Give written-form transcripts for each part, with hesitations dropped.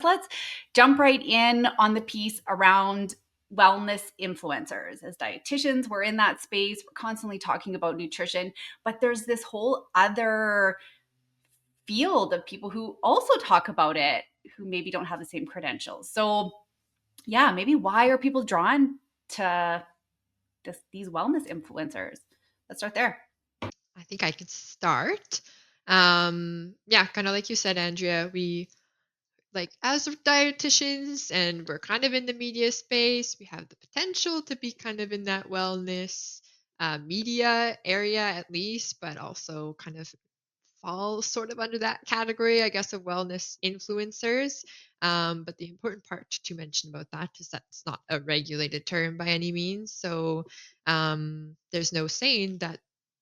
let's jump right in on the piece around wellness influencers. As dietitians, we're in that space, we're constantly talking about nutrition, but there's this whole other field of people who also talk about it who maybe don't have the same credentials. So, yeah, maybe why are people drawn to these wellness influencers? Let's start there. I think I could start. Yeah, kind of like you said, Andrea, we like as dietitians and we're kind of in the media space, we have the potential to be kind of in that wellness media area at least, but also kind of fall sort of under that category, I guess, of wellness influencers. But the important part to mention about that is that's not a regulated term by any means. So there's no saying that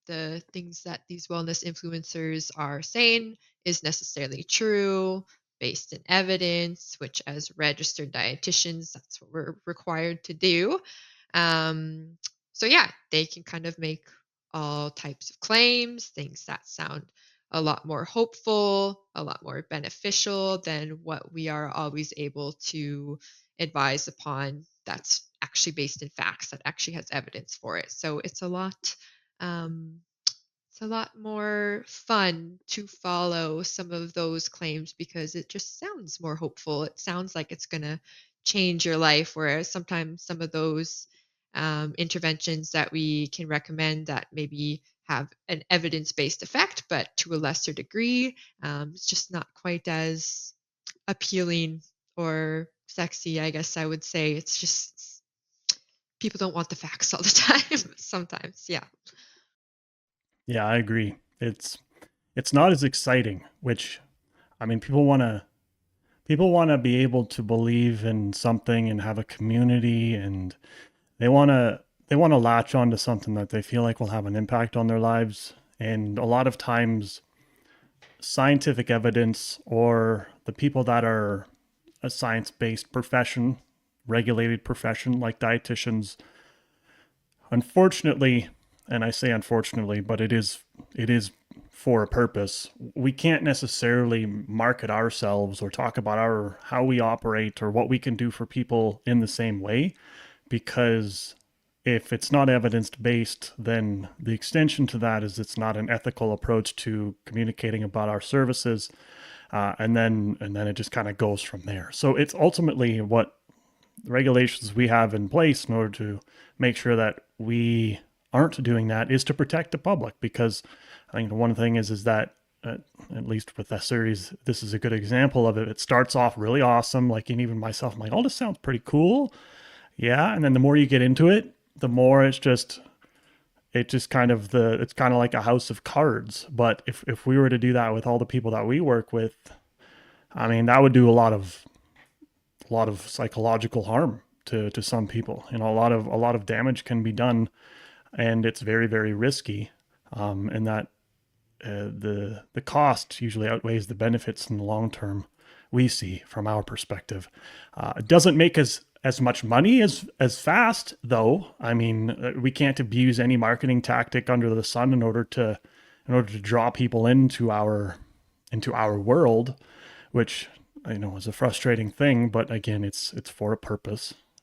the things that these wellness influencers are saying is necessarily true based in evidence, which as registered dietitians, that's what we're required to do. Um, so yeah, they can kind of make all types of claims, things that sound a lot more hopeful, a lot more beneficial than what we are always able to advise upon that's actually based in facts that actually has evidence for it. So um, it's a lot more fun to follow some of those claims because it just sounds more hopeful. It sounds like it's going to change your life, whereas sometimes some of those interventions that we can recommend that maybe have an evidence based effect, but to a lesser degree, it's just not quite as appealing or sexy, I guess I would say. It's just people don't want the facts all the time sometimes. Yeah. Yeah, I agree. It's not as exciting, which I mean people want to be able to believe in something and have a community, and they want to latch on to something that they feel like will have an impact on their lives. And a lot of times scientific evidence, or the people that are a science-based profession, regulated profession like dietitians, unfortunately, and I say unfortunately, but it is for a purpose. We can't necessarily market ourselves or talk about our how we operate or what we can do for people in the same way, because if it's not evidence based, then the extension to that is it's not an ethical approach to communicating about our services, and then it just kind of goes from there. So it's ultimately what regulations we have in place in order to make sure that we aren't doing that is to protect the public. Because I think the one thing is that at least with that series, this is a good example of it. It starts off really awesome, like, and even myself, I'm like, oh, this sounds pretty cool, yeah. And then the more you get into it, the more it just kind of it's kind of like a house of cards. But if we were to do that with all the people that we work with, I mean, that would do a lot of psychological harm to some people. You know, a lot of damage can be done, and it's very, very risky. And that the cost usually outweighs the benefits in the long term. We see from our perspective, it doesn't make as much money as fast, though. I mean, we can't abuse any marketing tactic under the sun in order to draw people into our world, which I know is a frustrating thing, but again, it's for a purpose.